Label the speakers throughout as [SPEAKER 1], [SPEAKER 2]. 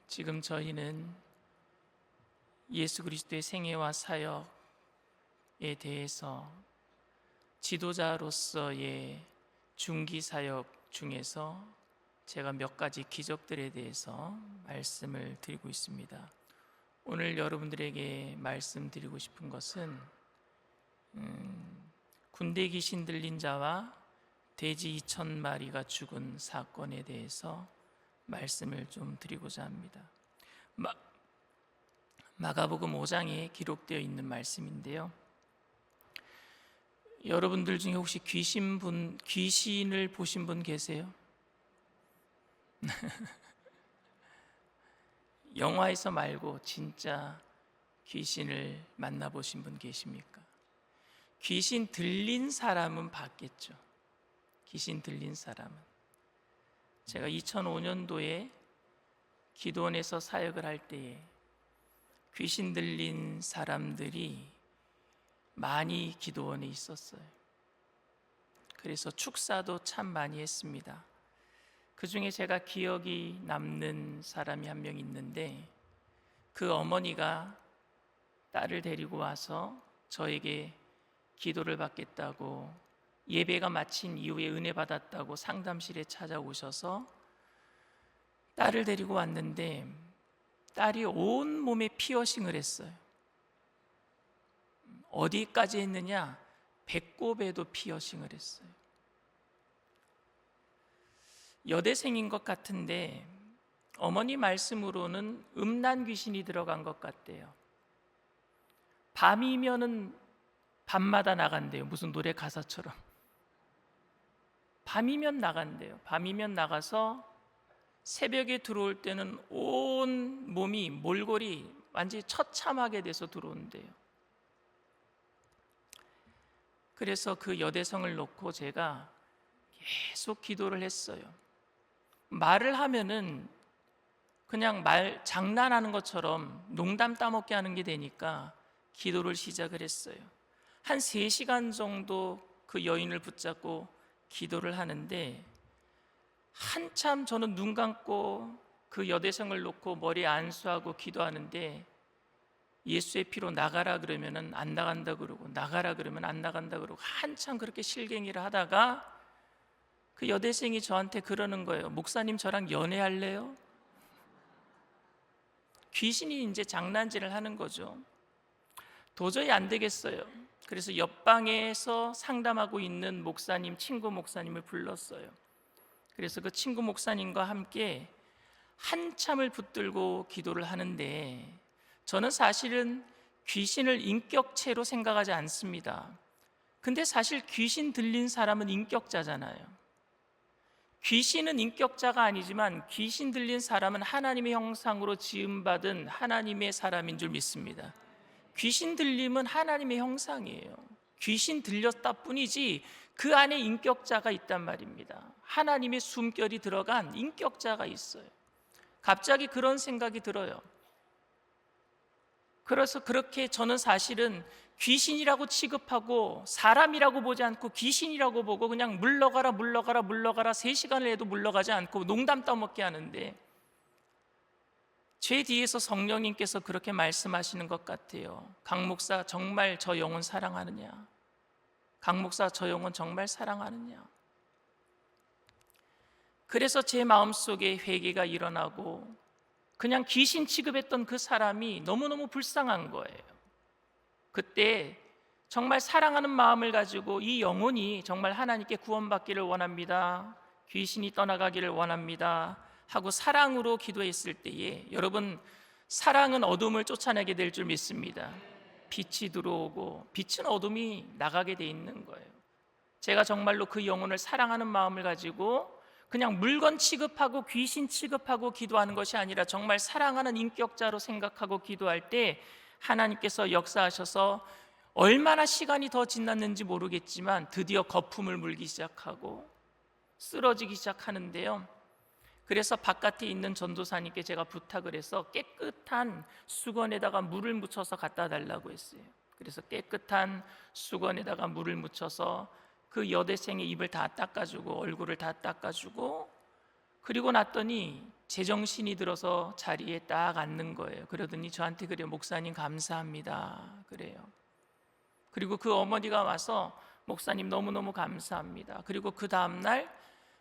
[SPEAKER 1] 지금 저희는 예수 그리스도의 생애와 사역에 대해서 지도자로서의 중기 사역 중에서 제가 몇 가지 기적들에 대해서 말씀을 드리고 있습니다. 오늘 여러분들에게 말씀드리고 싶은 것은 군대 귀신 들린 자와 돼지 2,000마리가 죽은 사건에 대해서 말씀을 좀 드리고자 합니다. 마가복음 5장에 기록되어 있는 말씀인데요. 여러분들 중에 혹시 귀신을 보신 분 계세요? 영화에서 말고 진짜 귀신을 만나보신 분 계십니까? 귀신 들린 사람은 봤겠죠. 귀신 들린 사람은. 제가 2005년도에 기도원에서 사역을 할 때에 귀신 들린 사람들이 많이 기도원에 있었어요. 그래서 축사도 참 많이 했습니다. 그 중에 제가 기억이 남는 사람이 한 명 있는데, 그 어머니가 딸을 데리고 와서 저에게 기도를 받겠다고, 예배가 마친 이후에 은혜 받았다고 상담실에 찾아오셔서 딸을 데리고 왔는데, 딸이 온 몸에 피어싱을 했어요. 어디까지 했느냐? 배꼽에도 피어싱을 했어요. 여대생인 것 같은데 어머니 말씀으로는 음란 귀신이 들어간 것 같대요. 밤이면은 밤마다 나간대요. 무슨 노래 가사처럼. 밤이면 나간대요. 밤이면 나가서 새벽에 들어올 때는 온 몸이 몰골이 완전히 처참하게 돼서 들어온대요. 그래서 그 여대성을 놓고 제가 계속 기도를 했어요. 말을 하면은 그냥 장난하는 것처럼 농담 따먹게 하는 게 되니까 기도를 시작을 했어요. 한 3시간 정도 그 여인을 붙잡고 기도를 하는데, 한참 저는 눈 감고 그 여대성을 놓고 머리에 안수하고 기도하는데, 예수의 피로 나가라 그러면은 안 나간다 그러고, 나가라 그러면 안 나간다 그러고, 한참 그렇게 실갱이를 하다가 그 여대생이 저한테 그러는 거예요. 목사님, 저랑 연애할래요? 귀신이 이제 장난질을 하는 거죠. 도저히 안 되겠어요. 그래서 옆방에서 상담하고 있는 목사님, 친구 목사님을 불렀어요. 그래서 그 친구 목사님과 함께 한참을 붙들고 기도를 하는데, 저는 사실은 귀신을 인격체로 생각하지 않습니다. 근데 사실 귀신 들린 사람은 인격자잖아요. 귀신은 인격자가 아니지만 귀신 들린 사람은 하나님의 형상으로 지음받은 하나님의 사람인 줄 믿습니다. 귀신 들림은 하나님의 형상이에요. 귀신 들렸다 뿐이지 그 안에 인격자가 있단 말입니다. 하나님의 숨결이 들어간 인격자가 있어요. 갑자기 그런 생각이 들어요. 그래서 그렇게 저는 사실은 귀신이라고 취급하고 사람이라고 보지 않고 귀신이라고 보고 그냥 물러가라 3시간을 해도 물러가지 않고 농담 떠먹게 하는데, 제 뒤에서 성령님께서 그렇게 말씀하시는 것 같아요. 강 목사, 정말 저 영혼 사랑하느냐? 강 목사, 저 영혼 정말 사랑하느냐? 그래서 제 마음속에 회개가 일어나고, 그냥 귀신 취급했던 그 사람이 너무너무 불쌍한 거예요. 그때 정말 사랑하는 마음을 가지고 이 영혼이 정말 하나님께 구원받기를 원합니다, 귀신이 떠나가기를 원합니다 하고 사랑으로 기도했을 때에, 여러분, 사랑은 어둠을 쫓아내게 될 줄 믿습니다. 빛이 들어오고 빛은 어둠이 나가게 돼 있는 거예요. 제가 정말로 그 영혼을 사랑하는 마음을 가지고 그냥 물건 취급하고 귀신 취급하고 기도하는 것이 아니라 정말 사랑하는 인격자로 생각하고 기도할 때 하나님께서 역사하셔서 얼마나 시간이 더 지났는지 모르겠지만 드디어 거품을 물기 시작하고 쓰러지기 시작하는데요. 그래서 바깥에 있는 전도사님께 제가 부탁을 해서 깨끗한 수건에다가 물을 묻혀서 갖다 달라고 했어요. 그래서 깨끗한 수건에다가 물을 묻혀서 그 여대생의 입을 다 닦아주고 얼굴을 다 닦아주고, 그리고 났더니 제정신이 들어서 자리에 딱 앉는 거예요. 그러더니 저한테 그래요. 목사님 감사합니다. 그래요. 그리고 그 어머니가 와서 목사님 너무너무 감사합니다. 그리고 그 다음날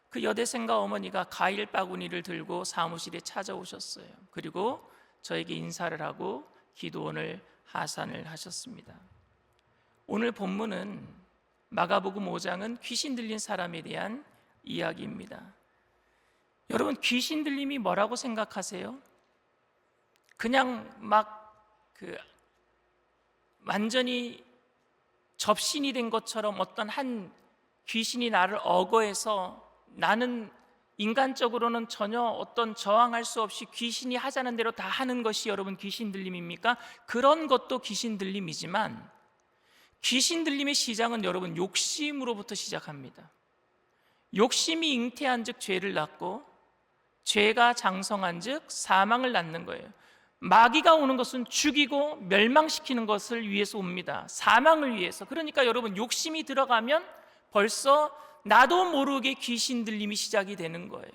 [SPEAKER 1] 그 여대생과 어머니가 과일 바구니를 들고 사무실에 찾아오셨어요. 그리고 저에게 인사를 하고 기도원을 하산을 하셨습니다. 오늘 본문은 마가복음 5장은 귀신 들린 사람에 대한 이야기입니다. 여러분, 귀신 들림이 뭐라고 생각하세요? 그냥 완전히 접신이 된 것처럼 어떤 한 귀신이 나를 억어해서 나는 인간적으로는 전혀 어떤 저항할 수 없이 귀신이 하자는 대로 다 하는 것이 여러분 귀신 들림입니까? 그런 것도 귀신 들림이지만 귀신 들림의 시작은 여러분 욕심으로부터 시작합니다. 욕심이 잉태한 즉 죄를 낳고 죄가 장성한 즉 사망을 낳는 거예요. 마귀가 오는 것은 죽이고 멸망시키는 것을 위해서 옵니다. 사망을 위해서. 그러니까 여러분 욕심이 들어가면 벌써 나도 모르게 귀신 들림이 시작이 되는 거예요.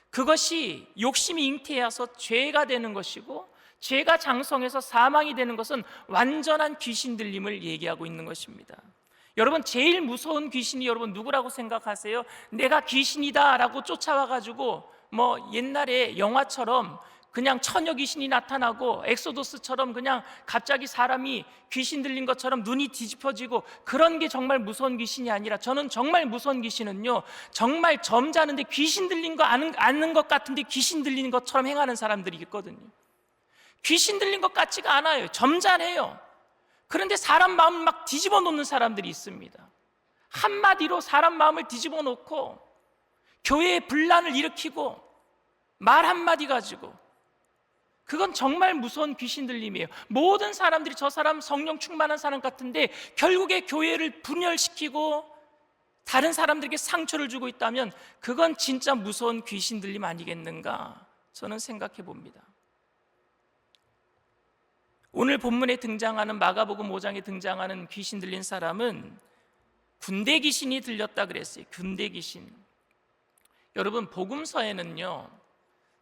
[SPEAKER 1] 그것이 욕심이 잉태해서 죄가 되는 것이고 죄가 장성해서 사망이 되는 것은 완전한 귀신 들림을 얘기하고 있는 것입니다. 여러분, 제일 무서운 귀신이 여러분 누구라고 생각하세요? 내가 귀신이다 라고 쫓아와가지고 옛날에 영화처럼 그냥 처녀 귀신이 나타나고 엑소더스처럼 그냥 갑자기 사람이 귀신 들린 것처럼 눈이 뒤집어지고 그런 게 정말 무서운 귀신이 아니라, 저는 정말 무서운 귀신은요, 정말 점잖은데 귀신 들린 거 아는 것 같은데 귀신 들린 것처럼 행하는 사람들이 있거든요. 귀신 들린 것 같지가 않아요. 점잖해요. 그런데 사람 마음을 막 뒤집어 놓는 사람들이 있습니다. 한마디로 사람 마음을 뒤집어 놓고 교회에 분란을 일으키고 말 한마디 가지고, 그건 정말 무서운 귀신 들림이에요. 모든 사람들이 저 사람 성령 충만한 사람 같은데 결국에 교회를 분열시키고 다른 사람들에게 상처를 주고 있다면 그건 진짜 무서운 귀신 들림 아니겠는가, 저는 생각해 봅니다. 오늘 본문에 등장하는 마가복음 5장에 등장하는 귀신 들린 사람은 군대 귀신이 들렸다 그랬어요. 군대 귀신. 여러분, 복음서에는요,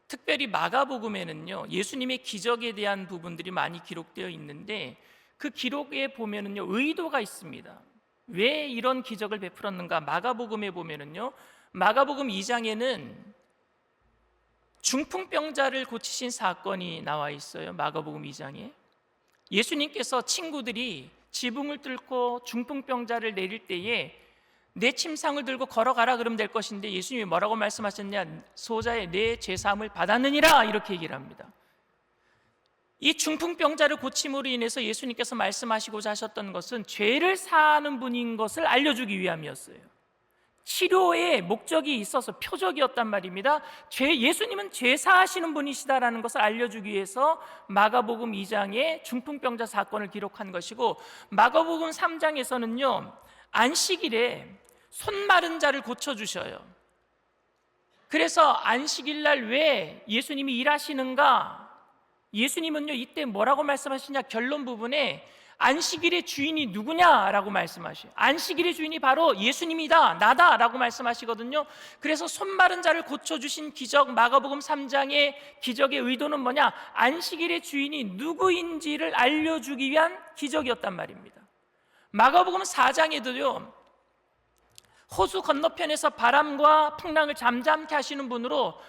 [SPEAKER 1] 특별히 마가복음에는요, 예수님의 기적에 대한 부분들이 많이 기록되어 있는데 그 기록에 보면은요, 의도가 있습니다. 왜 이런 기적을 베풀었는가? 마가복음에 보면은요, 마가복음 2장에는 중풍병자를 고치신 사건이 나와 있어요. 마가복음 2장에 예수님께서 친구들이 지붕을 뚫고 중풍병자를 내릴 때에 내 침상을 들고 걸어가라 그러면 될 것인데 예수님이 뭐라고 말씀하셨냐? 소자의 내 죄사함을 받았느니라, 이렇게 얘기를 합니다. 이 중풍병자를 고침으로 인해서 예수님께서 말씀하시고자 하셨던 것은 죄를 사하는 분인 것을 알려주기 위함이었어요. 치료의 목적이 있어서 표적이었단 말입니다. 예수님은 죄 사하시는 분이시다라는 것을 알려주기 위해서 마가복음 2장에 중풍병자 사건을 기록한 것이고, 마가복음 3장에서는요, 안식일에 손 마른 자를 고쳐주셔요. 그래서 안식일날 왜 예수님이 일하시는가? 예수님은요, 이때 뭐라고 말씀하시냐? 결론 부분에 안식일의 주인이 누구냐라고 말씀하셔요. 안식일의 주인이 바로 예수님이다, 나다라고 말씀하시거든요. 그래서 손 마른 자를 고쳐주신 기적, 마가복음 3장의 기적의 의도는 뭐냐? 안식일의 주인이 누구인지를 알려주기 위한 기적이었단 말입니다. 마가복음 4장에도요, 호수 건너편에서 바람과 풍랑을 잠잠케 하시는 분으로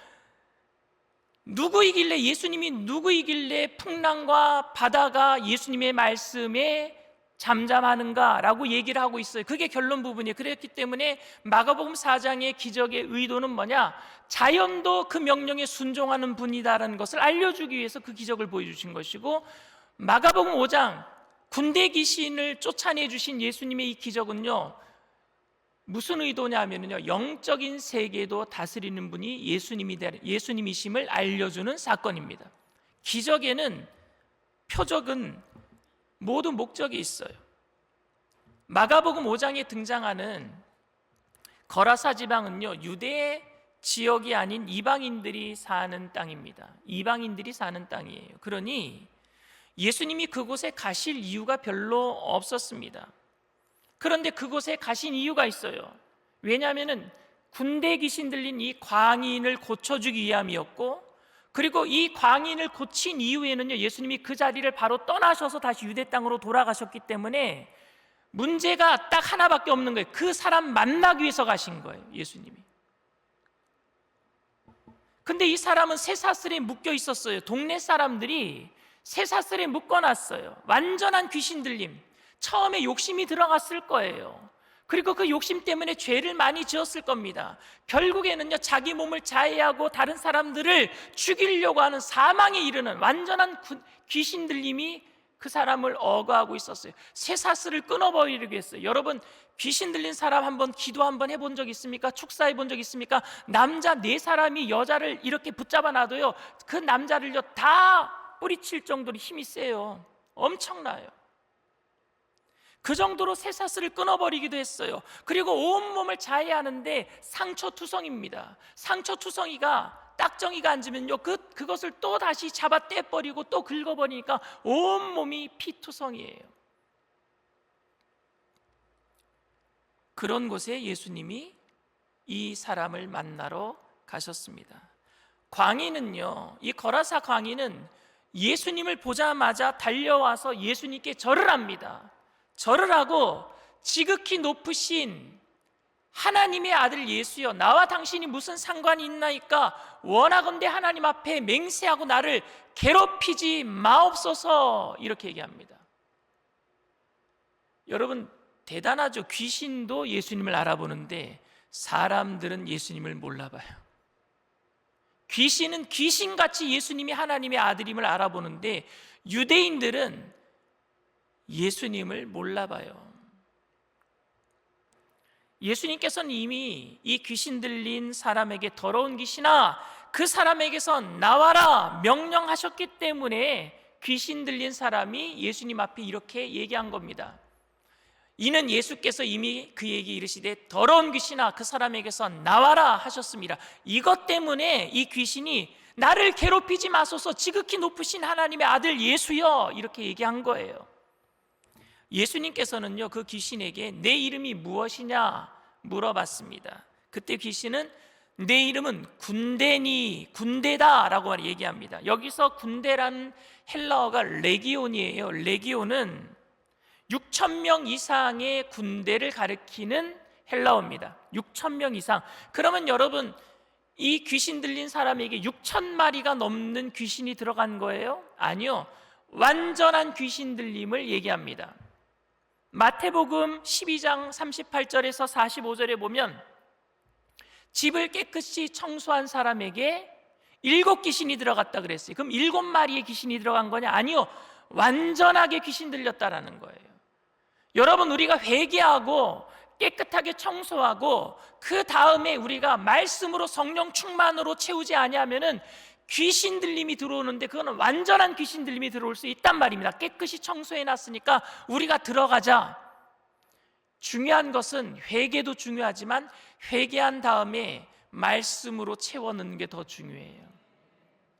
[SPEAKER 1] 누구이길래, 예수님이 누구이길래 풍랑과 바다가 예수님의 말씀에 잠잠하는가라고 얘기를 하고 있어요. 그게 결론 부분이에요. 그렇기 때문에 마가복음 4장의 기적의 의도는 뭐냐? 자연도 그 명령에 순종하는 분이다라는 것을 알려주기 위해서 그 기적을 보여주신 것이고, 마가복음 5장 군대 귀신을 쫓아내 주신 예수님의 이 기적은요, 무슨 의도냐 하면요, 영적인 세계도 다스리는 분이 예수님이심을 알려주는 사건입니다. 기적에는, 표적은 모두 목적이 있어요. 마가복음 5장에 등장하는 거라사 지방은요, 유대 지역이 아닌 이방인들이 사는 땅입니다. 이방인들이 사는 땅이에요. 그러니 예수님이 그곳에 가실 이유가 별로 없었습니다. 그런데 그곳에 가신 이유가 있어요. 왜냐하면 군대 귀신 들린 이 광인을 고쳐주기 위함이었고, 그리고 이 광인을 고친 이후에는요, 예수님이 그 자리를 바로 떠나셔서 다시 유대 땅으로 돌아가셨기 때문에 문제가 딱 하나밖에 없는 거예요. 그 사람 만나기 위해서 가신 거예요, 예수님이. 근데 이 사람은 쇠사슬에 묶여 있었어요. 동네 사람들이 쇠사슬에 묶어놨어요. 완전한 귀신 들림. 처음에 욕심이 들어갔을 거예요. 그리고 그 욕심 때문에 죄를 많이 지었을 겁니다. 결국에는요, 자기 몸을 자해하고 다른 사람들을 죽이려고 하는 사망에 이르는 완전한 귀신 들림이 그 사람을 억압하고 있었어요. 쇠사슬을 끊어버리려고 했어요. 여러분, 귀신 들린 사람 한번 기도 한번 해본 적 있습니까? 축사해 본 적 있습니까? 남자 4사람이 여자를 이렇게 붙잡아 놔도요, 그 남자를요 다 뿌리칠 정도로 힘이 세요. 엄청나요. 그 정도로 쇠사슬을 끊어버리기도 했어요. 그리고 온몸을 자해하는데 상처투성입니다. 상처투성이가 딱정이가 앉으면요, 그것을 또 다시 잡아 떼버리고 또 긁어버리니까 온몸이 피투성이에요. 그런 곳에 예수님이 이 사람을 만나러 가셨습니다. 광인은요, 이 거라사 광인은 예수님을 보자마자 달려와서 예수님께 절을 합니다. 절을 하고, 지극히 높으신 하나님의 아들 예수여, 나와 당신이 무슨 상관이 있나이까? 원하건대 하나님 앞에 맹세하고 나를 괴롭히지 마옵소서. 이렇게 얘기합니다. 여러분, 대단하죠. 귀신도 예수님을 알아보는데 사람들은 예수님을 몰라봐요. 귀신은 귀신같이 예수님이 하나님의 아들임을 알아보는데 유대인들은 예수님을 몰라봐요. 예수님께서는 이미 이 귀신 들린 사람에게 더러운 귀신아, 그 사람에게서 나와라 명령하셨기 때문에 귀신 들린 사람이 예수님 앞에 이렇게 얘기한 겁니다. 이는 예수께서 이미 그에게 이르시되 더러운 귀신아, 그 사람에게서 나와라 하셨습니다. 이것 때문에 이 귀신이 나를 괴롭히지 마소서, 지극히 높으신 하나님의 아들 예수여, 이렇게 얘기한 거예요. 예수님께서는요, 그 귀신에게 내 이름이 무엇이냐 물어봤습니다. 그때 귀신은 내 이름은 군대다 라고 얘기합니다. 여기서 군대라는 헬라어가 레기온이에요. 레기온은 6,000명 이상의 군대를 가리키는 헬라어입니다. 6,000명 이상. 그러면 여러분, 이 귀신 들린 사람에게 6,000마리가 넘는 귀신이 들어간 거예요? 아니요, 완전한 귀신 들림을 얘기합니다. 마태복음 12장 38절에서 45절에 보면 집을 깨끗이 청소한 사람에게 7귀신이 들어갔다 그랬어요. 그럼 7마리의 귀신이 들어간 거냐? 아니요, 완전하게 귀신 들렸다라는 거예요. 여러분, 우리가 회개하고 깨끗하게 청소하고 그 다음에 우리가 말씀으로 성령 충만으로 채우지 아니하면은 귀신 들림이 들어오는데, 그거는 완전한 귀신 들림이 들어올 수 있단 말입니다. 깨끗이 청소해 놨으니까 우리가 들어가자. 중요한 것은 회개도 중요하지만 회개한 다음에 말씀으로 채워 넣는 게 더 중요해요.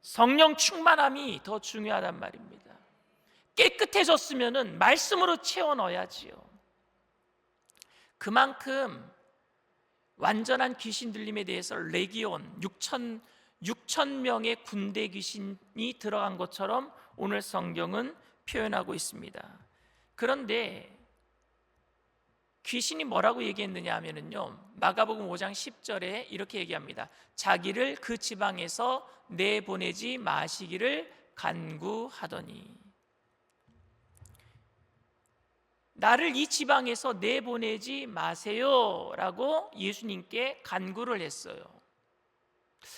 [SPEAKER 1] 성령 충만함이 더 중요하단 말입니다. 깨끗해졌으면은 말씀으로 채워 넣어야지요. 그만큼 완전한 귀신 들림에 대해서 레기온 6,000명의 군대 귀신이 들어간 것처럼 오늘 성경은 표현하고 있습니다. 그런데 귀신이 뭐라고 얘기했느냐 하면은요, 마가복음 5장 10절에 이렇게 얘기합니다. 자기를 그 지방에서 내보내지 마시기를 간구하더니, 나를 이 지방에서 내보내지 마세요 라고 예수님께 간구를 했어요.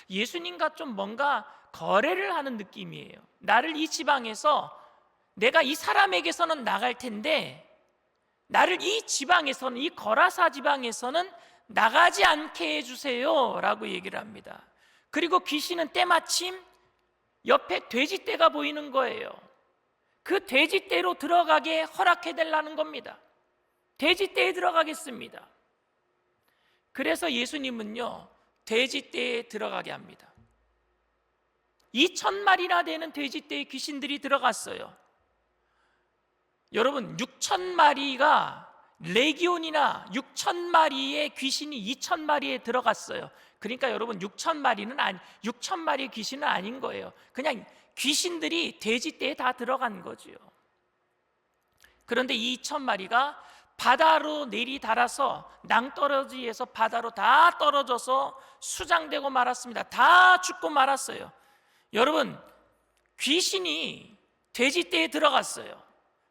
[SPEAKER 1] 예수님과 좀 뭔가 거래를 하는 느낌이에요. 나를 이 지방에서, 내가 이 사람에게서는 나갈 텐데 나를 이 지방에서는, 이 거라사 지방에서는 나가지 않게 해주세요 라고 얘기를 합니다. 그리고 귀신은 때마침 옆에 돼지떼가 보이는 거예요. 그 돼지떼로 들어가게 허락해달라는 겁니다. 돼지떼에 들어가겠습니다. 그래서 예수님은요, 돼지떼에 들어가게 합니다. 2,000마리나 되는 돼지떼에 귀신들이 들어갔어요. 여러분, 6,000마리가 레기온이나 6천 마리의 귀신이 2천 마리에 들어갔어요. 그러니까 여러분 6천 마리의 귀신은 아닌 거예요. 그냥 귀신들이 돼지떼에 다 들어간 거지요. 그런데 이 2천 마리가 바다로 내리달아서 낭떠러지에서 바다로 다 떨어져서 수장되고 말았습니다. 다 죽고 말았어요. 여러분, 귀신이 돼지떼에 들어갔어요.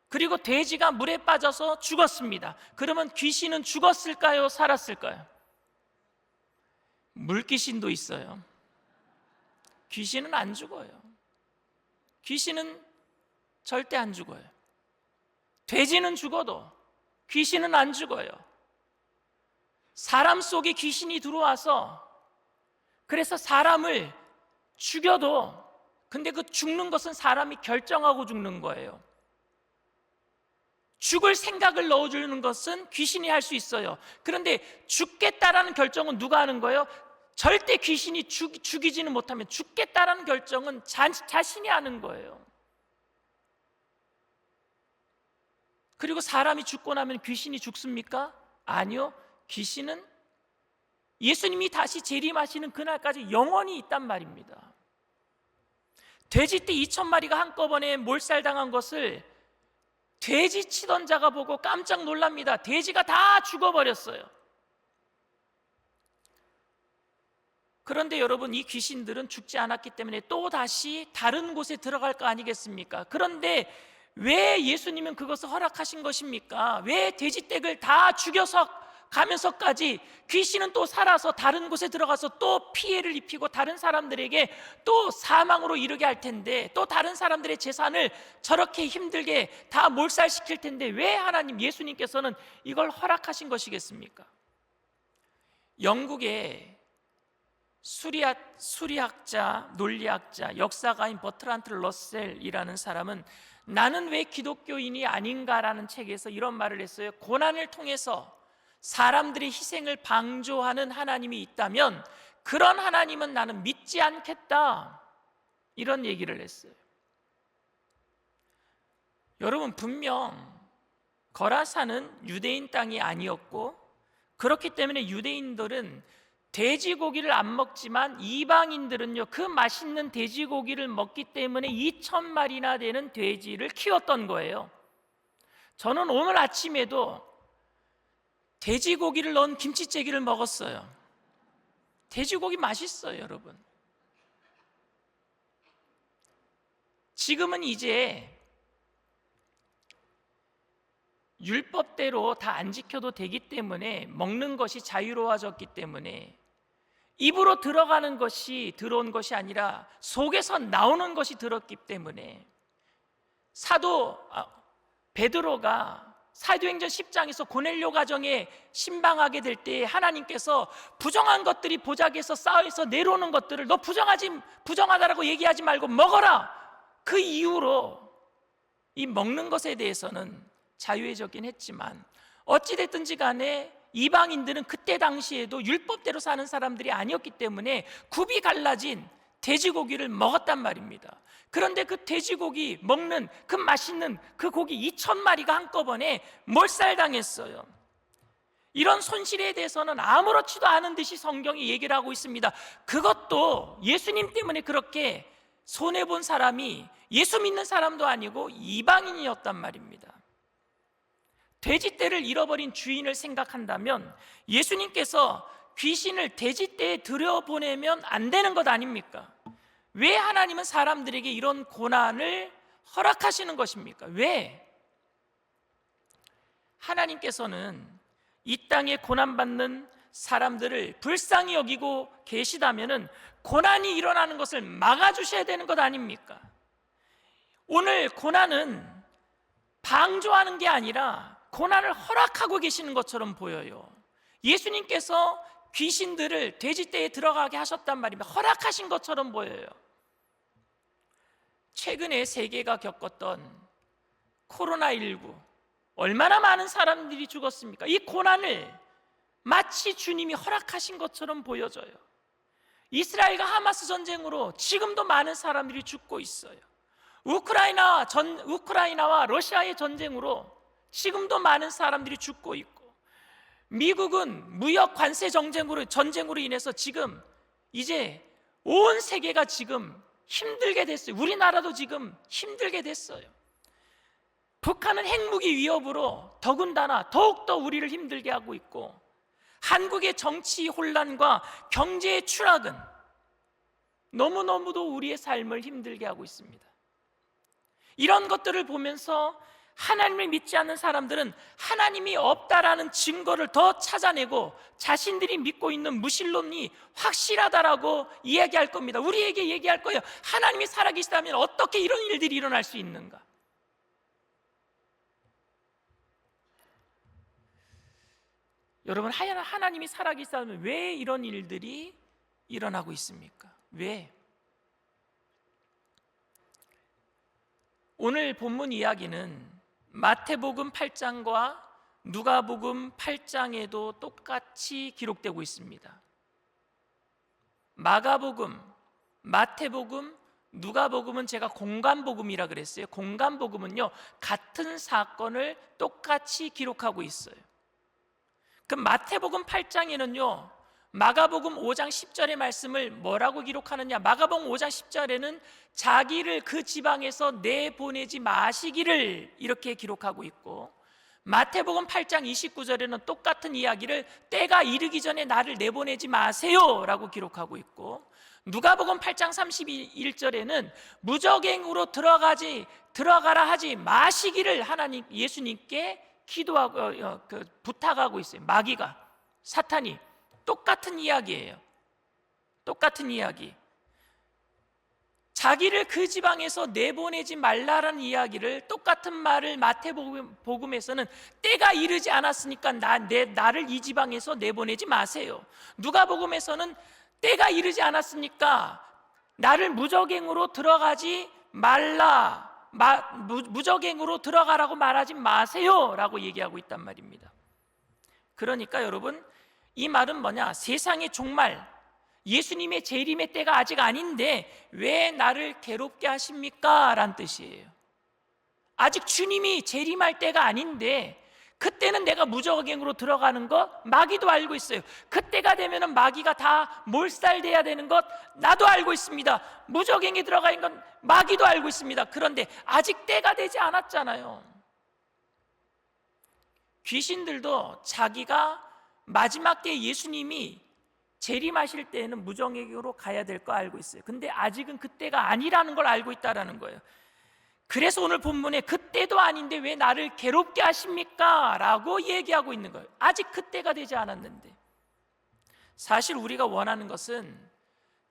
[SPEAKER 1] 그리고 돼지가 물에 빠져서 죽었습니다. 그러면 귀신은 죽었을까요? 살았을까요? 물귀신도 있어요. 귀신은 안 죽어요. 귀신은 절대 안 죽어요. 돼지는 죽어도 귀신은 안 죽어요. 사람 속에 귀신이 들어와서 그래서 사람을 죽여도, 근데 그 죽는 것은 사람이 결정하고 죽는 거예요. 죽을 생각을 넣어주는 것은 귀신이 할 수 있어요. 그런데 죽겠다라는 결정은 누가 하는 거예요? 절대 귀신이 죽이지는 못하면 죽겠다라는 결정은 자신이 하는 거예요. 그리고 사람이 죽고 나면 귀신이 죽습니까? 아니요. 귀신은 예수님이 다시 재림하시는 그날까지 영원히 있단 말입니다. 돼지떼 2천 마리가 한꺼번에 몰살당한 것을 돼지 치던 자가 보고 깜짝 놀랍니다. 돼지가 다 죽어버렸어요. 그런데 여러분, 이 귀신들은 죽지 않았기 때문에 또 다시 다른 곳에 들어갈 거 아니겠습니까? 그런데 왜 예수님은 그것을 허락하신 것입니까? 왜 돼지떼를 다 죽여서 가면서까지 귀신은 또 살아서 다른 곳에 들어가서 또 피해를 입히고 다른 사람들에게 또 사망으로 이르게 할 텐데, 또 다른 사람들의 재산을 저렇게 힘들게 다 몰살시킬 텐데 왜 하나님, 예수님께서는 이걸 허락하신 것이겠습니까? 영국의 수리학자, 논리학자, 역사가인 버트란트 러셀이라는 사람은 나는 왜 기독교인이 아닌가라는 책에서 이런 말을 했어요. 고난을 통해서 사람들의 희생을 방조하는 하나님이 있다면 그런 하나님은 나는 믿지 않겠다, 이런 얘기를 했어요. 여러분, 분명 거라사는 유대인 땅이 아니었고, 그렇기 때문에 유대인들은 돼지고기를 안 먹지만 이방인들은요, 그 맛있는 돼지고기를 먹기 때문에 2천 마리나 되는 돼지를 키웠던 거예요. 저는 오늘 아침에도 돼지고기를 넣은 김치찌개를 먹었어요. 돼지고기 맛있어요, 여러분. 지금은 이제 율법대로 다 안 지켜도 되기 때문에, 먹는 것이 자유로워졌기 때문에 입으로 들어가는 것이 들어온 것이 아니라 속에서 나오는 것이 들었기 때문에, 사도 베드로가 사도행전 10장에서 고넬료 가정에 신방하게 될 때 하나님께서 부정한 것들이 보자기에서 쌓여서 내려오는 것들을 너 부정하다라고 얘기하지 말고 먹어라, 그 이후로 이 먹는 것에 대해서는 자유해졌긴 했지만, 어찌됐든지 간에 이방인들은 그때 당시에도 율법대로 사는 사람들이 아니었기 때문에 굽이 갈라진 돼지고기를 먹었단 말입니다. 그런데 그 돼지고기 먹는 그 맛있는 그 고기 2천 마리가 한꺼번에 몰살당했어요. 이런 손실에 대해서는 아무렇지도 않은 듯이 성경이 얘기를 하고 있습니다. 그것도 예수님 때문에 그렇게 손해본 사람이 예수 믿는 사람도 아니고 이방인이었단 말입니다. 돼지떼를 잃어버린 주인을 생각한다면 예수님께서 귀신을 돼지떼에 들여보내면 안 되는 것 아닙니까? 왜 하나님은 사람들에게 이런 고난을 허락하시는 것입니까? 왜? 하나님께서는 이 땅에 고난받는 사람들을 불쌍히 여기고 계시다면 고난이 일어나는 것을 막아주셔야 되는 것 아닙니까? 오늘 고난은 방조하는 게 아니라 고난을 허락하고 계시는 것처럼 보여요. 예수님께서 귀신들을 돼지떼에 들어가게 하셨단 말입니다. 허락하신 것처럼 보여요. 최근에 세계가 겪었던 코로나19, 얼마나 많은 사람들이 죽었습니까? 이 고난을 마치 주님이 허락하신 것처럼 보여져요. 이스라엘과 하마스 전쟁으로 지금도 많은 사람들이 죽고 있어요. 우크라이나와 러시아의 전쟁으로 지금도 많은 사람들이 죽고 있고, 미국은 무역 관세 전쟁으로 인해서 지금 이제 온 세계가 지금 힘들게 됐어요. 우리나라도 지금 힘들게 됐어요. 북한은 핵무기 위협으로 더군다나 더욱더 우리를 힘들게 하고 있고, 한국의 정치 혼란과 경제의 추락은 너무너무도 우리의 삶을 힘들게 하고 있습니다. 이런 것들을 보면서 하나님을 믿지 않는 사람들은 하나님이 없다라는 증거를 더 찾아내고 자신들이 믿고 있는 무신론이 확실하다라고 이야기할 겁니다. 우리에게 얘기할 거예요. 하나님이 살아계시다면 어떻게 이런 일들이 일어날 수 있는가? 여러분, 하나님이 살아계시다면 왜 이런 일들이 일어나고 있습니까? 왜? 오늘 본문 이야기는 마태복음 8장과 누가복음 8장에도 똑같이 기록되고 있습니다. 마가복음, 마태복음, 누가복음은 제가 공간복음이라 그랬어요. 공간복음은요, 같은 사건을 똑같이 기록하고 있어요. 그 마태복음 8장에는요, 마가복음 5장 10절의 말씀을 뭐라고 기록하느냐? 마가복음 5장 10절에는 자기를 그 지방에서 내보내지 마시기를 이렇게 기록하고 있고, 마태복음 8장 29절에는 똑같은 이야기를 때가 이르기 전에 나를 내보내지 마세요 라고 기록하고 있고, 누가복음 8장 31절에는 무적행으로 들어가라 하지 마시기를 하나님 예수님께 기도하고 부탁하고 있어요. 마귀가, 사탄이. 똑같은 이야기예요. 똑같은 이야기. 자기를 그 지방에서 내보내지 말라라는 이야기를, 똑같은 말을 마태복음에서는 때가 이르지 않았으니까 나를 이 지방에서 내보내지 마세요. 누가복음에서는 때가 이르지 않았으니까 나를 무적행으로 들어가지 말라, 무적행으로 들어가라고 말하지 마세요 라고 얘기하고 있단 말입니다. 그러니까 여러분, 이 말은 뭐냐? 세상의 종말, 예수님의 재림의 때가 아직 아닌데 왜 나를 괴롭게 하십니까? 라는 뜻이에요. 아직 주님이 재림할 때가 아닌데 그때는 내가 무적행으로 들어가는 것 마귀도 알고 있어요. 그때가 되면 마귀가 다 몰살돼야 되는 것 나도 알고 있습니다. 무적행에 들어가 있는 건 마귀도 알고 있습니다. 그런데 아직 때가 되지 않았잖아요. 귀신들도 자기가 마지막 때에 예수님이 재림하실 때에는 무적행으로 가야 될 거 알고 있어요. 근데 아직은 그때가 아니라는 걸 알고 있다라는 거예요. 그래서 오늘 본문에 그때도 아닌데 왜 나를 괴롭게 하십니까? 라고 얘기하고 있는 거예요. 아직 그때가 되지 않았는데. 사실 우리가 원하는 것은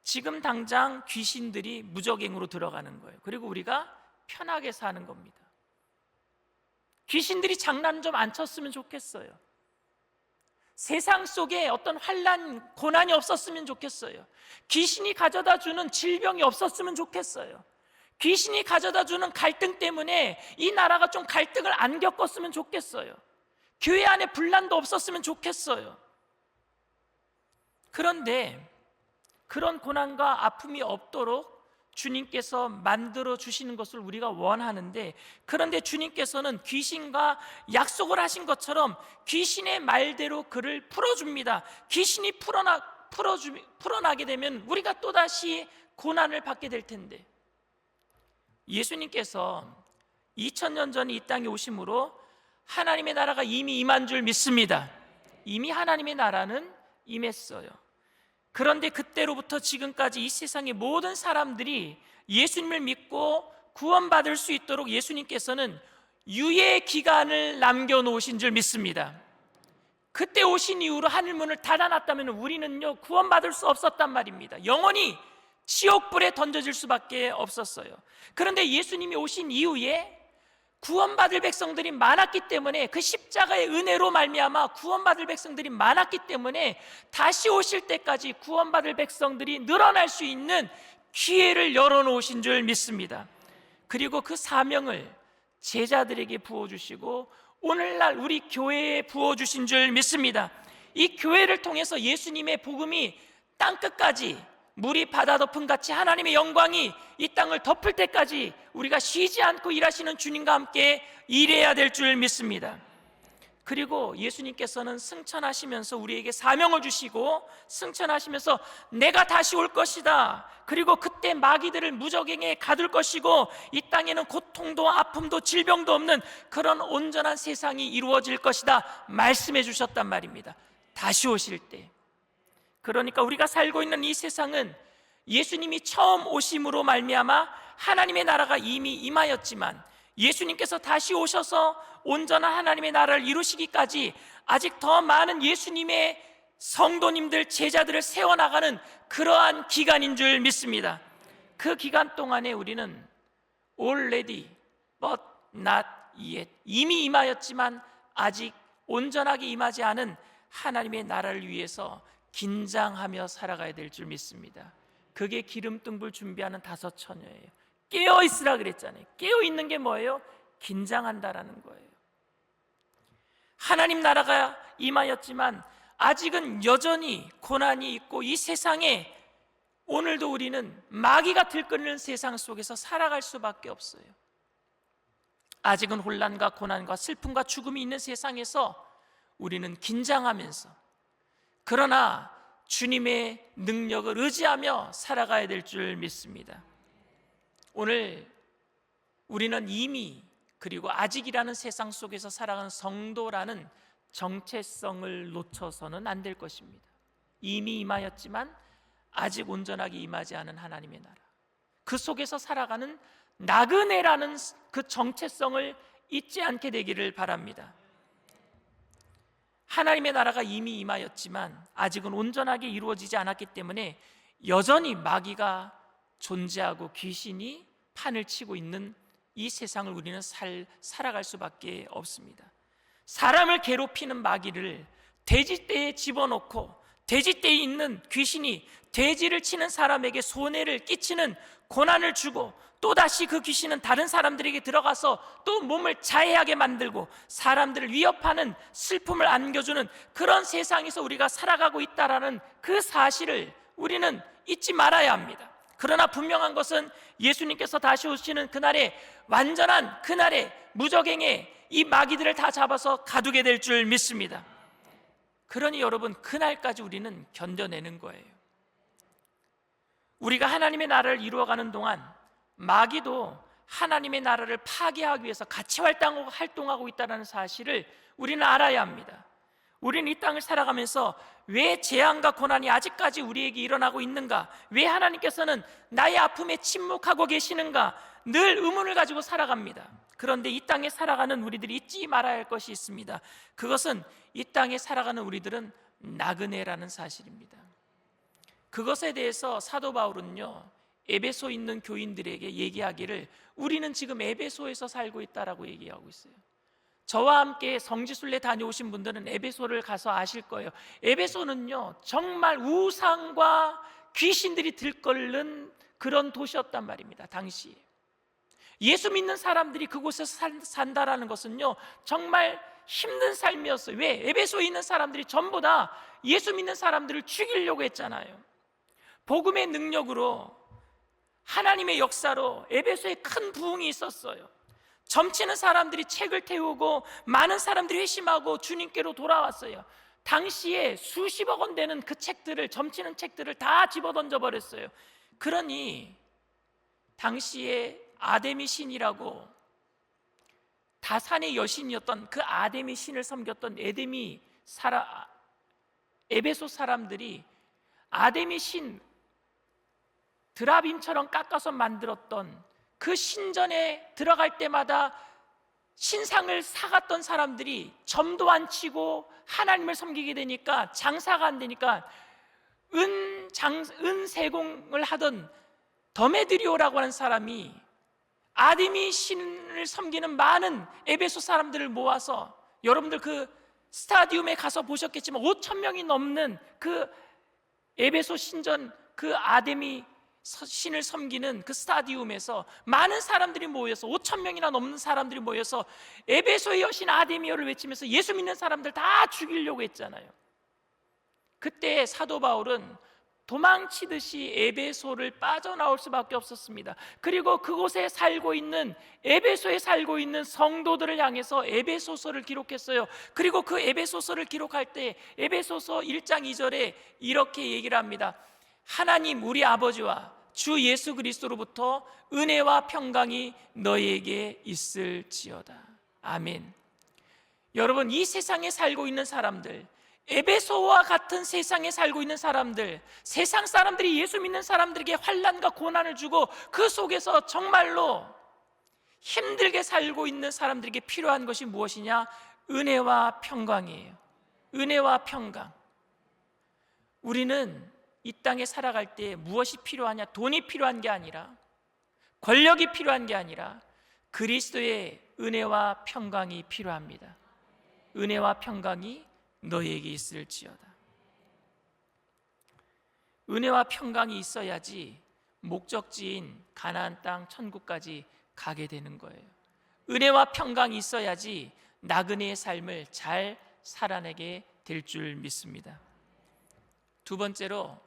[SPEAKER 1] 지금 당장 귀신들이 무적행으로 들어가는 거예요. 그리고 우리가 편하게 사는 겁니다. 귀신들이 장난 좀 안 쳤으면 좋겠어요. 세상 속에 어떤 환난, 고난이 없었으면 좋겠어요. 귀신이 가져다 주는 질병이 없었으면 좋겠어요. 귀신이 가져다 주는 갈등 때문에 이 나라가 좀 갈등을 안 겪었으면 좋겠어요. 교회 안에 분란도 없었으면 좋겠어요. 그런데 그런 고난과 아픔이 없도록 주님께서 만들어 주시는 것을 우리가 원하는데, 그런데 주님께서는 귀신과 약속을 하신 것처럼 귀신의 말대로 그를 풀어줍니다. 귀신이 풀어나게 되면 우리가 또다시 고난을 받게 될 텐데, 예수님께서 2000년 전에 이 땅에 오심으로 하나님의 나라가 이미 임한 줄 믿습니다. 이미 하나님의 나라는 임했어요. 그런데 그때로부터 지금까지 이 세상의 모든 사람들이 예수님을 믿고 구원받을 수 있도록 예수님께서는 유예 기간을 남겨놓으신 줄 믿습니다. 그때 오신 이후로 하늘문을 닫아놨다면 우리는요 구원받을 수 없었단 말입니다. 영원히 지옥불에 던져질 수밖에 없었어요. 그런데 예수님이 오신 이후에 구원받을 백성들이 많았기 때문에, 그 십자가의 은혜로 말미암아 구원받을 백성들이 많았기 때문에 다시 오실 때까지 구원받을 백성들이 늘어날 수 있는 기회를 열어놓으신 줄 믿습니다. 그리고 그 사명을 제자들에게 부어주시고 오늘날 우리 교회에 부어주신 줄 믿습니다. 이 교회를 통해서 예수님의 복음이 땅끝까지, 물이 바다 덮음 같이 하나님의 영광이 이 땅을 덮을 때까지 우리가 쉬지 않고 일하시는 주님과 함께 일해야 될 줄 믿습니다. 그리고 예수님께서는 승천하시면서 우리에게 사명을 주시고 승천하시면서 내가 다시 올 것이다, 그리고 그때 마귀들을 무적행에 가둘 것이고 이 땅에는 고통도 아픔도 질병도 없는 그런 온전한 세상이 이루어질 것이다 말씀해 주셨단 말입니다. 다시 오실 때. 그러니까 우리가 살고 있는 이 세상은 예수님이 처음 오심으로 말미암아 하나님의 나라가 이미 임하였지만 예수님께서 다시 오셔서 온전한 하나님의 나라를 이루시기까지 아직 더 많은 예수님의 성도님들, 제자들을 세워나가는 그러한 기간인 줄 믿습니다. 그 기간 동안에 우리는 already but not yet, 이미 임하였지만 아직 온전하게 임하지 않은 하나님의 나라를 위해서 긴장하며 살아가야 될 줄 믿습니다. 그게 기름등불 준비하는 5 처녀예요. 깨어있으라 그랬잖아요. 깨어있는 게 뭐예요? 긴장한다라는 거예요. 하나님 나라가 임하였지만 아직은 여전히 고난이 있고 이 세상에 오늘도 우리는 마귀가 들끓는 세상 속에서 살아갈 수밖에 없어요. 아직은 혼란과 고난과 슬픔과 죽음이 있는 세상에서 우리는 긴장하면서, 그러나 주님의 능력을 의지하며 살아가야 될 줄 믿습니다. 오늘 우리는 이미 그리고 아직이라는 세상 속에서 살아가는 성도라는 정체성을 놓쳐서는 안 될 것입니다. 이미 임하였지만 아직 온전하게 임하지 않은 하나님의 나라, 그 속에서 살아가는 나그네라는 그 정체성을 잊지 않게 되기를 바랍니다. 하나님의 나라가 이미 임하였지만 아직은 온전하게 이루어지지 않았기 때문에 여전히 마귀가 존재하고 귀신이 판을 치고 있는 이 세상을 우리는 살아갈 수밖에 없습니다. 사람을 괴롭히는 마귀를 돼지떼에 집어넣고 돼지떼에 있는 귀신이 돼지를 치는 사람에게 손해를 끼치는 고난을 주고 또다시 그 귀신은 다른 사람들에게 들어가서 또 몸을 자해하게 만들고 사람들을 위협하는 슬픔을 안겨주는 그런 세상에서 우리가 살아가고 있다라는 그 사실을 우리는 잊지 말아야 합니다. 그러나 분명한 것은 예수님께서 다시 오시는 그날에, 완전한 그날에 무적행에 이 마귀들을 다 잡아서 가두게 될 줄 믿습니다. 그러니 여러분, 그날까지 우리는 견뎌내는 거예요. 우리가 하나님의 나라를 이루어가는 동안 마귀도 하나님의 나라를 파괴하기 위해서 같이 활동하고 있다는 사실을 우리는 알아야 합니다. 우리는 이 땅을 살아가면서 왜 재앙과 고난이 아직까지 우리에게 일어나고 있는가? 왜 하나님께서는 나의 아픔에 침묵하고 계시는가? 늘 의문을 가지고 살아갑니다. 그런데 이 땅에 살아가는 우리들이 잊지 말아야 할 것이 있습니다. 그것은 이 땅에 살아가는 우리들은 나그네라는 사실입니다. 그것에 대해서 사도 바울은요, 에베소에 있는 교인들에게 얘기하기를 우리는 지금 에베소에서 살고 있다라고 얘기하고 있어요. 저와 함께 성지순례 다녀오신 분들은 에베소를 가서 아실 거예요. 에베소는요, 정말 우상과 귀신들이 들끓는 그런 도시였단 말입니다. 당시에 예수 믿는 사람들이 그곳에서 산다라는 것은요, 정말 힘든 삶이었어요. 왜? 에베소에 있는 사람들이 전부 다 예수 믿는 사람들을 죽이려고 했잖아요. 복음의 능력으로, 하나님의 역사로 에베소에 큰 부흥이 있었어요. 점치는 사람들이 책을 태우고 많은 사람들이 회심하고 주님께로 돌아왔어요. 당시에 수십억 원 되는 그 책들을, 점치는 책들을 다 집어던져 버렸어요. 그러니 당시에 아데미 신이라고 다산의 여신이었던 그 아데미 신을 섬겼던 에베소 사람들이 아데미 신 드라빔처럼 깎아서 만들었던 그 신전에 들어갈 때마다 신상을 사갔던 사람들이 점도 안 치고 하나님을 섬기게 되니까, 장사가 안 되니까 은세공을 하던 더메드리오라고 하는 사람이 아데미 신을 섬기는 많은 에베소 사람들을 모아서, 여러분들 그 스타디움에 가서 보셨겠지만 5,000명이 넘는 그 에베소 신전, 그 아데미 신을 섬기는 그 스타디움에서 많은 사람들이 모여서, 5,000명이나 넘는 사람들이 모여서 에베소의 여신 아데미어를 외치면서 예수 믿는 사람들 다 죽이려고 했잖아요. 그때 사도 바울은 도망치듯이 에베소를 빠져나올 수밖에 없었습니다. 그리고 그곳에 살고 있는, 에베소에 살고 있는 성도들을 향해서 에베소서를 기록했어요. 그리고 그 에베소서를 기록할 때 에베소서 1장 2절에 이렇게 얘기를 합니다. 하나님 우리 아버지와 주 예수 그리스도로부터 은혜와 평강이 너희에게 있을지어다. 아멘. 여러분, 이 세상에 살고 있는 사람들, 에베소와 같은 세상에 살고 있는 사람들, 세상 사람들이 예수 믿는 사람들에게 환난과 고난을 주고 그 속에서 정말로 힘들게 살고 있는 사람들에게 필요한 것이 무엇이냐? 은혜와 평강이에요. 은혜와 평강. 우리는 이 땅에 살아갈 때 무엇이 필요하냐? 돈이 필요한 게 아니라, 권력이 필요한 게 아니라 그리스도의 은혜와 평강이 필요합니다. 은혜와 평강이 너희에게 있을지어다. 은혜와 평강이 있어야지 목적지인 가나안 땅 천국까지 가게 되는 거예요. 은혜와 평강이 있어야지 나그네의 삶을 잘 살아내게 될 줄 믿습니다. 두 번째로,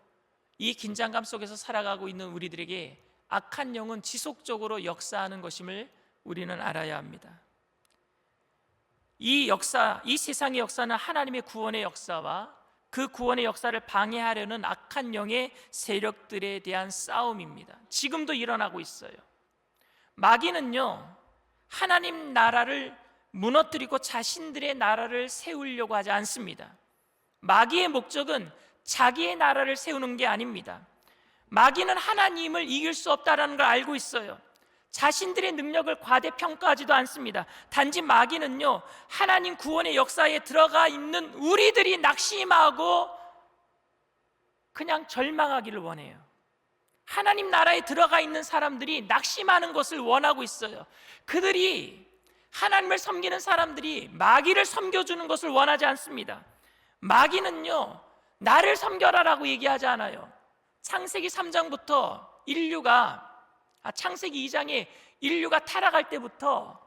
[SPEAKER 1] 이 긴장감 속에서 살아가고 있는 우리들에게 악한 영은 지속적으로 역사하는 것임을 우리는 알아야 합니다. 이 세상의 역사는 하나님의 구원의 역사와 그 구원의 역사를 방해하려는 악한 영의 세력들에 대한 싸움입니다. 지금도 일어나고 있어요. 마귀는요, 하나님 나라를 무너뜨리고 자신들의 나라를 세우려고 하지 않습니다. 마귀의 목적은 자기의 나라를 세우는 게 아닙니다. 마귀는 하나님을 이길 수 없다는 걸 알고 있어요. 자신들의 능력을 과대평가하지도 않습니다. 단지 마귀는요, 하나님 구원의 역사에 들어가 있는 우리들이 낙심하고 그냥 절망하기를 원해요. 하나님 나라에 들어가 있는 사람들이 낙심하는 것을 원하고 있어요. 그들이, 하나님을 섬기는 사람들이 마귀를 섬겨주는 것을 원하지 않습니다. 마귀는요, 나를 섬겨라라고 얘기하지 않아요. 창세기 3장부터 창세기 2장에 인류가 타락할 때부터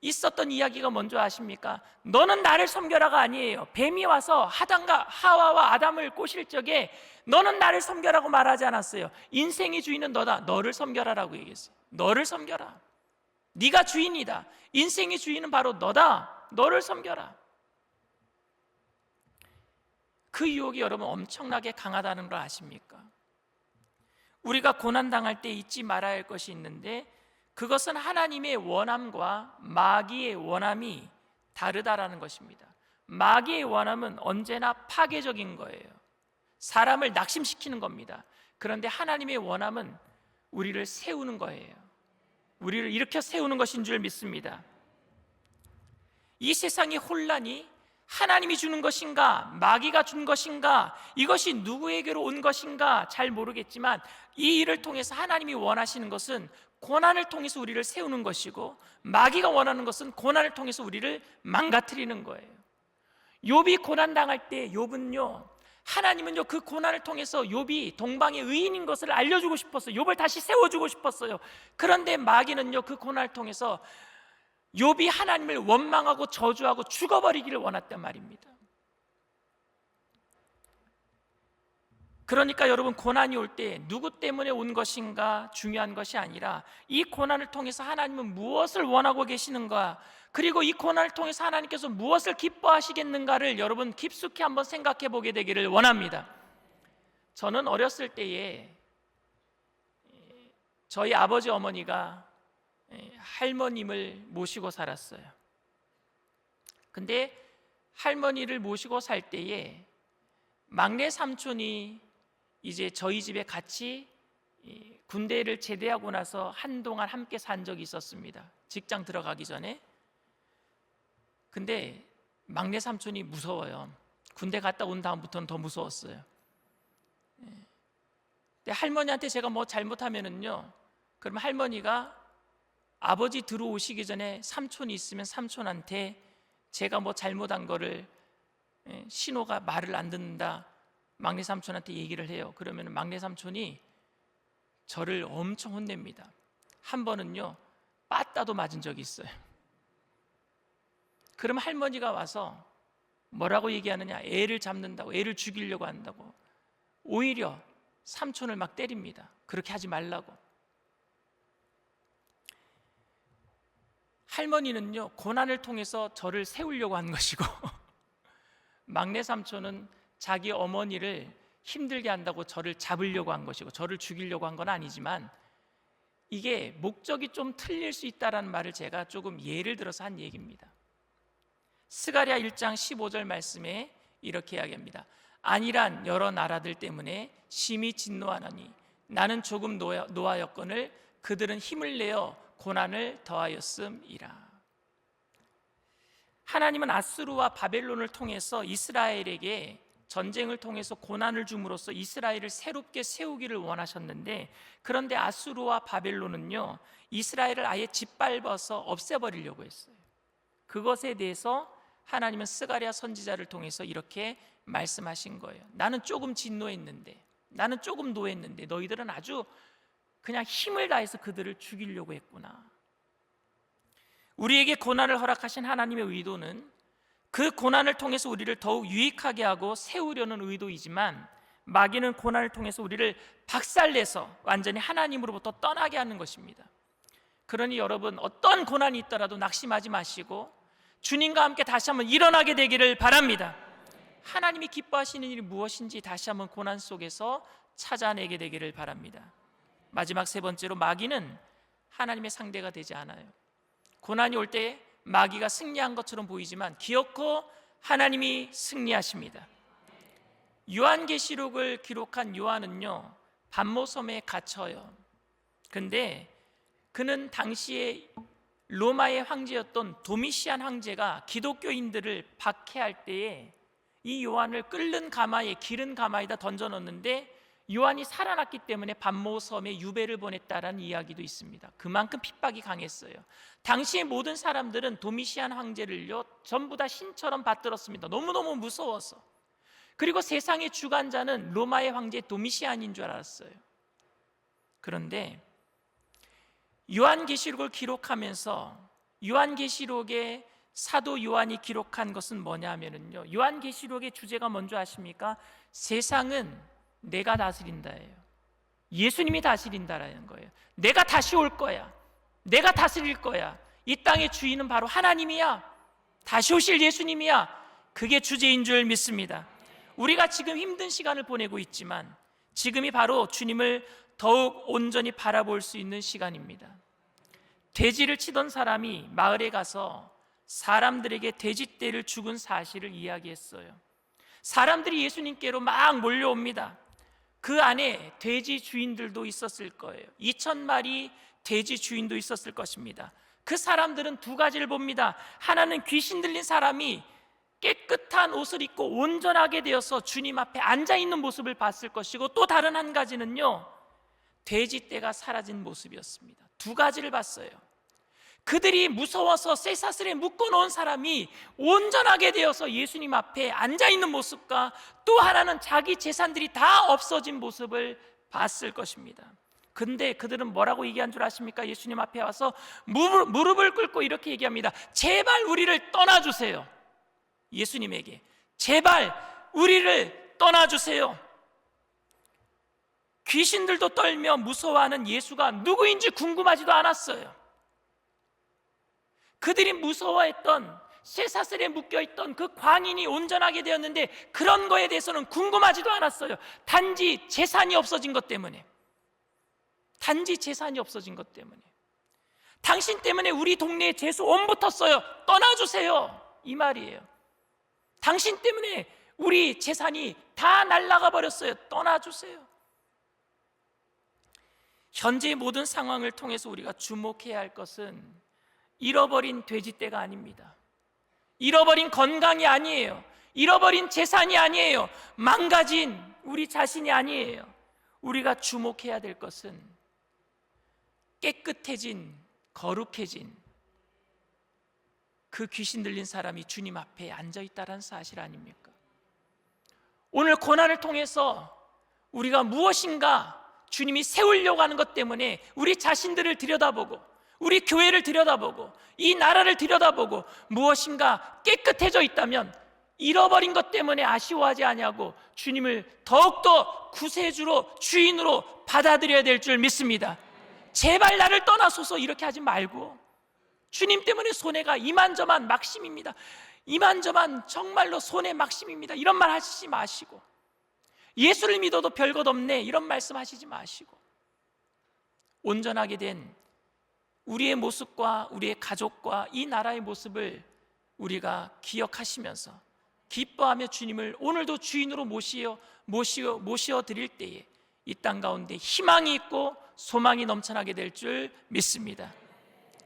[SPEAKER 1] 있었던 이야기가 뭔지 아십니까? 너는 나를 섬겨라가 아니에요. 뱀이 와서 하와와 아담을 꼬실 적에 너는 나를 섬겨라고 말하지 않았어요. 인생의 주인은 너다. 너를 섬겨라라고 얘기했어요. 너를 섬겨라. 네가 주인이다. 인생의 주인은 바로 너다. 너를 섬겨라. 그 유혹이 여러분 엄청나게 강하다는 걸 아십니까? 우리가 고난당할 때 잊지 말아야 할 것이 있는데, 그것은 하나님의 원함과 마귀의 원함이 다르다라는 것입니다. 마귀의 원함은 언제나 파괴적인 거예요. 사람을 낙심시키는 겁니다. 그런데 하나님의 원함은 우리를 세우는 거예요. 우리를 일으켜 세우는 것인 줄 믿습니다. 이 세상의 혼란이 하나님이 주는 것인가, 마귀가 준 것인가, 이것이 누구에게로 온 것인가 잘 모르겠지만, 이 일을 통해서 하나님이 원하시는 것은 고난을 통해서 우리를 세우는 것이고, 마귀가 원하는 것은 고난을 통해서 우리를 망가뜨리는 거예요. 욥이 고난당할 때 욥은요, 하나님은요, 그 고난을 통해서 욥이 동방의 의인인 것을 알려주고 싶었어요. 욥을 다시 세워주고 싶었어요. 그런데 마귀는요, 그 고난을 통해서 욥이 하나님을 원망하고 저주하고 죽어버리기를 원했단 말입니다. 그러니까 여러분, 고난이 올 때 누구 때문에 온 것인가 중요한 것이 아니라, 이 고난을 통해서 하나님은 무엇을 원하고 계시는가, 그리고 이 고난을 통해서 하나님께서 무엇을 기뻐하시겠는가를 여러분 깊숙이 한번 생각해 보게 되기를 원합니다. 저는 어렸을 때에 저희 아버지 어머니가 할머님을 모시고 살았어요. 근데 할머니를 모시고 살 때에 막내 삼촌이 이제 저희 집에 같이 군대를 제대하고 나서 한동안 함께 산 적이 있었습니다. 직장 들어가기 전에. 근데 막내 삼촌이 무서워요. 군대 갔다 온 다음부터는 더 무서웠어요. 근데 할머니한테 제가 뭐 잘못하면은요, 그럼 할머니가 아버지 들어오시기 전에 삼촌이 있으면 삼촌한테 제가 뭐 잘못한 거를, 신호가 말을 안 듣는다, 막내 삼촌한테 얘기를 해요. 그러면 막내 삼촌이 저를 엄청 혼냅니다. 한 번은요, 빠따도 맞은 적이 있어요. 그럼 할머니가 와서 뭐라고 얘기하느냐, 애를 잡는다고, 애를 죽이려고 한다고. 오히려 삼촌을 막 때립니다. 그렇게 하지 말라고. 할머니는요, 고난을 통해서 저를 세우려고 한 것이고 막내 삼촌은 자기 어머니를 힘들게 한다고 저를 잡으려고 한 것이고 저를 죽이려고 한 건 아니지만 이게 목적이 좀 틀릴 수 있다는 말을 제가 조금 예를 들어서 한 얘기입니다. 스가랴 1장 15절 말씀에 이렇게 이야기합니다. 안일한 여러 나라들 때문에 심히 진노하나니 나는 조금 노하였거늘 그들은 힘을 내어 고난을 더하였음이라. 하나님은 아수르와 바벨론을 통해서 이스라엘에게 전쟁을 통해서 고난을 줌으로써 이스라엘을 새롭게 세우기를 원하셨는데, 그런데 아수르와 바벨론은요 이스라엘을 아예 짓밟아서 없애버리려고 했어요. 그것에 대해서 하나님은 스가랴 선지자를 통해서 이렇게 말씀하신 거예요. 나는 조금 진노했는데, 나는 조금 노했는데 너희들은 아주 그냥 힘을 다해서 그들을 죽이려고 했구나. 우리에게 고난을 허락하신 하나님의 의도는 그 고난을 통해서 우리를 더욱 유익하게 하고 세우려는 의도이지만, 마귀는 고난을 통해서 우리를 박살내서 완전히 하나님으로부터 떠나게 하는 것입니다. 그러니 여러분, 어떤 고난이 있더라도 낙심하지 마시고 주님과 함께 다시 한번 일어나게 되기를 바랍니다. 하나님이 기뻐하시는 일이 무엇인지 다시 한번 고난 속에서 찾아내게 되기를 바랍니다. 마지막 세 번째로, 마귀는 하나님의 상대가 되지 않아요. 고난이 올 때 마귀가 승리한 것처럼 보이지만 기어코 하나님이 승리하십니다. 요한계시록을 기록한 요한은요 반모섬에 갇혀요. 근데 그는 당시에 로마의 황제였던 도미시안 황제가 기독교인들을 박해할 때에 이 요한을 끓는 가마에, 기른 가마에다 던져 넣었는데 요한이 살아났기 때문에 반모섬에 유배를 보냈다라는 이야기도 있습니다. 그만큼 핍박이 강했어요. 당시의 모든 사람들은 도미시안 황제를요 전부 다 신처럼 받들었습니다. 너무너무 무서워서. 그리고 세상의 주관자는 로마의 황제 도미시안인 줄 알았어요. 그런데 요한계시록을 기록하면서 요한계시록에 사도 요한이 기록한 것은 뭐냐 하면요, 요한계시록의 주제가 뭔지 아십니까? 세상은 내가 다스린다예요. 예수님이 다스린다라는 거예요. 내가 다시 올 거야. 내가 다스릴 거야. 이 땅의 주인은 바로 하나님이야. 다시 오실 예수님이야. 그게 주제인 줄 믿습니다. 우리가 지금 힘든 시간을 보내고 있지만 지금이 바로 주님을 더욱 온전히 바라볼 수 있는 시간입니다. 돼지를 치던 사람이 마을에 가서 사람들에게 돼지떼를 죽은 사실을 이야기했어요. 사람들이 예수님께로 막 몰려옵니다. 그 안에 돼지 주인들도 있었을 거예요. 2,000마리 돼지 주인도 있었을 것입니다. 그 사람들은 두 가지를 봅니다. 하나는 귀신 들린 사람이 깨끗한 옷을 입고 온전하게 되어서 주님 앞에 앉아있는 모습을 봤을 것이고, 또 다른 한 가지는요 돼지떼가 사라진 모습이었습니다. 두 가지를 봤어요. 그들이 무서워서 쇠사슬에 묶어놓은 사람이 온전하게 되어서 예수님 앞에 앉아있는 모습과, 또 하나는 자기 재산들이 다 없어진 모습을 봤을 것입니다. 근데 그들은 뭐라고 얘기한 줄 아십니까? 예수님 앞에 와서 무릎을 꿇고 이렇게 얘기합니다. 제발 우리를 떠나주세요. 예수님에게 제발 우리를 떠나주세요. 귀신들도 떨며 무서워하는 예수가 누구인지 궁금하지도 않았어요. 그들이 무서워했던 쇠사슬에 묶여있던 그 광인이 온전하게 되었는데 그런 거에 대해서는 궁금하지도 않았어요. 단지 재산이 없어진 것 때문에. 단지 재산이 없어진 것 때문에. 당신 때문에 우리 동네에 재수 온 붙었어요. 떠나주세요. 이 말이에요. 당신 때문에 우리 재산이 다 날아가 버렸어요. 떠나주세요. 현재의 모든 상황을 통해서 우리가 주목해야 할 것은 잃어버린 돼지떼가 아닙니다. 잃어버린 건강이 아니에요. 잃어버린 재산이 아니에요. 망가진 우리 자신이 아니에요. 우리가 주목해야 될 것은 깨끗해진, 거룩해진 그 귀신 들린 사람이 주님 앞에 앉아있다는 사실 아닙니까? 오늘 고난을 통해서 우리가 무엇인가 주님이 세우려고 하는 것 때문에 우리 자신들을 들여다보고, 우리 교회를 들여다보고, 이 나라를 들여다보고 무엇인가 깨끗해져 있다면 잃어버린 것 때문에 아쉬워하지 아니하고 주님을 더욱더 구세주로, 주인으로 받아들여야 될 줄 믿습니다. 제발 나를 떠나소서 이렇게 하지 말고, 주님 때문에 손해가 이만저만 막심입니다, 이만저만 정말로 손해 막심입니다, 이런 말 하시지 마시고, 예수를 믿어도 별것 없네 이런 말씀 하시지 마시고, 온전하게 된 우리의 모습과 우리의 가족과 이 나라의 모습을 우리가 기억하시면서 기뻐하며 주님을 오늘도 주인으로 모시어 드릴 때에 이 땅 가운데 희망이 있고 소망이 넘쳐나게 될 줄 믿습니다.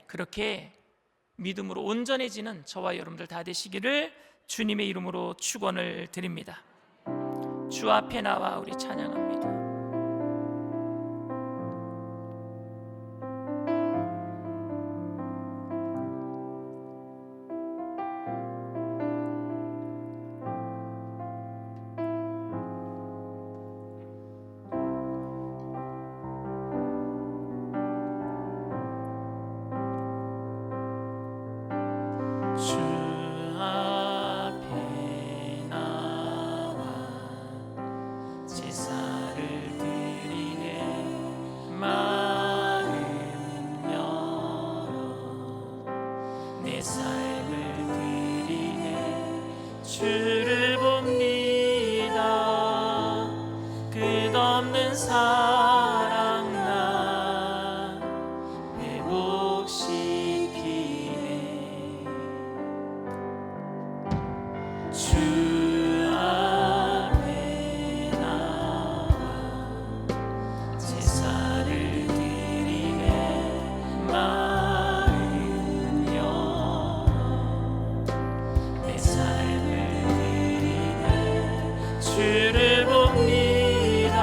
[SPEAKER 1] 그렇게 믿음으로 온전해지는 저와 여러분들 다 되시기를 주님의 이름으로 축원을 드립니다. 주 앞에 나와 우리 찬양합니다.
[SPEAKER 2] 주를 봅니다. 끝없는 사랑 나 회복시키네. 주 앞에 나와 제사를 드리네. 마음 열어 내 삶을 주를 봅니다.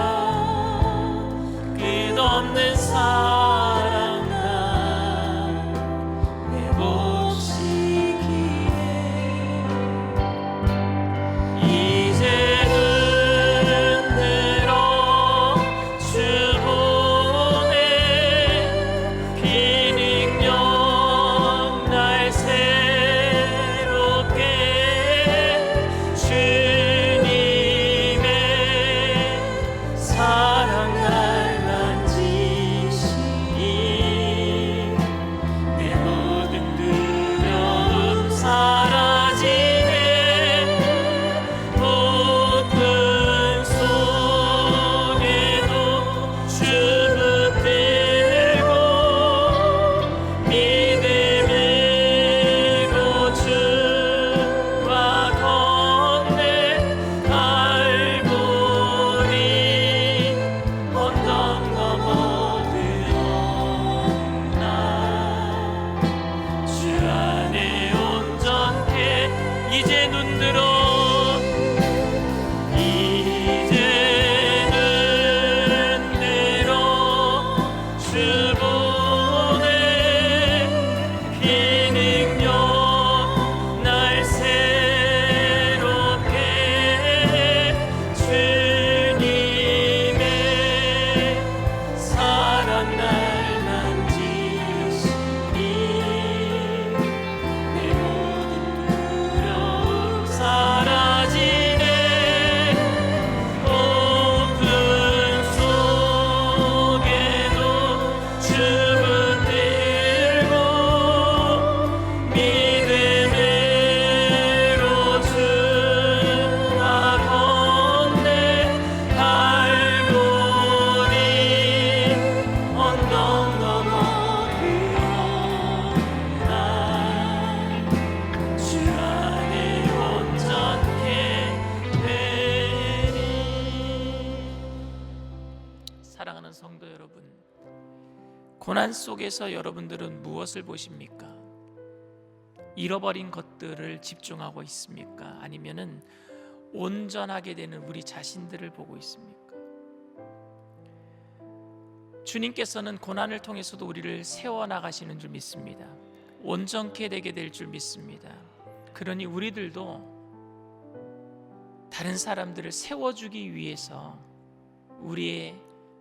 [SPEAKER 2] 끝없는 사랑 나 회복시키네. 이제는 들어 주 보내 비능력 날 새롭게 사랑 날 만지시니 내 모든 두려움 사라지네. 어떤 속에도 주 붙들고 믿음으로 주와 건네 갈보리 언덕 넘어 들어오나 주 안에 온전케 이제 눈들어 주 보내 비능력 날 새롭게 주님의 사랑 날 만지시니 내 모든 두려움 사라지네. 오픈 속에도 주 붙들고 믿음으로 주와 건네 갈보리 언덕 넘어 들어오나 주 안에 온전케 되리.
[SPEAKER 1] 사랑하는 성도 여러분, 고난 속에서 여러분들은 무엇을 보십니까? 잃어버린 것들을 집중하고 있습니까? 아니면은 온전하게 되는 우리 자신들을 보고 있습니까? 주님께서는 고난을 통해서도 우리를 세워나가시는 줄 믿습니다. 온전케 되게 될 줄 믿습니다. 그러니 우리들도 다른 사람들을 세워주기 위해서 우리의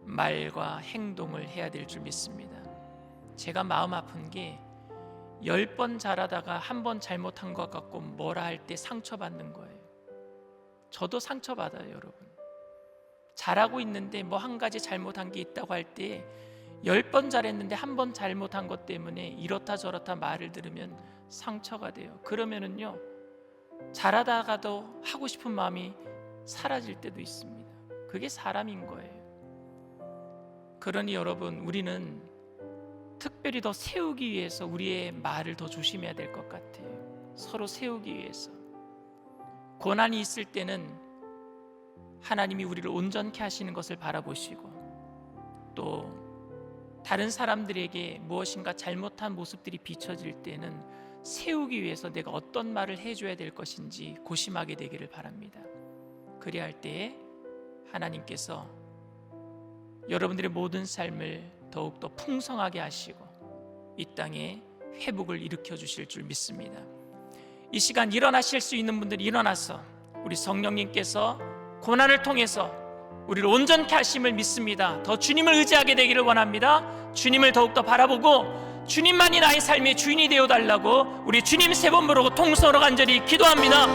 [SPEAKER 1] 말과 행동을 해야 될 줄 믿습니다. 제가 마음 아픈 게 10번 잘하다가 한 번 잘못한 것 같고 뭐라 할 때 상처받는 거예요. 저도 상처받아요, 여러분. 잘하고 있는데 뭐 한 가지 잘못한 게 있다고 할 때 10번 잘했는데 한 번 잘못한 것 때문에 이렇다 저렇다 말을 들으면 상처가 돼요. 그러면은요, 잘하다가도 하고 싶은 마음이 사라질 때도 있습니다. 그게 사람인 거예요. 그러니 여러분, 우리는 특별히 더 세우기 위해서 우리의 말을 더 조심해야 될 것 같아요. 서로 세우기 위해서. 고난이 있을 때는 하나님이 우리를 온전케 하시는 것을 바라보시고, 또 다른 사람들에게 무엇인가 잘못한 모습들이 비춰질 때는 세우기 위해서 내가 어떤 말을 해줘야 될 것인지 고심하게 되기를 바랍니다. 그래야 할 때에 하나님께서 여러분들의 모든 삶을 더욱더 풍성하게 하시고 이 땅에 회복을 일으켜 주실 줄 믿습니다. 이 시간 일어나실 수 있는 분들이 일어나서 우리 성령님께서 고난을 통해서 우리를 온전케 하심을 믿습니다. 더 주님을 의지하게 되기를 원합니다. 주님을 더욱더 바라보고 주님만이 나의 삶의 주인이 되어달라고 우리 주님 세 번 부르고 통성으로 간절히 기도합니다.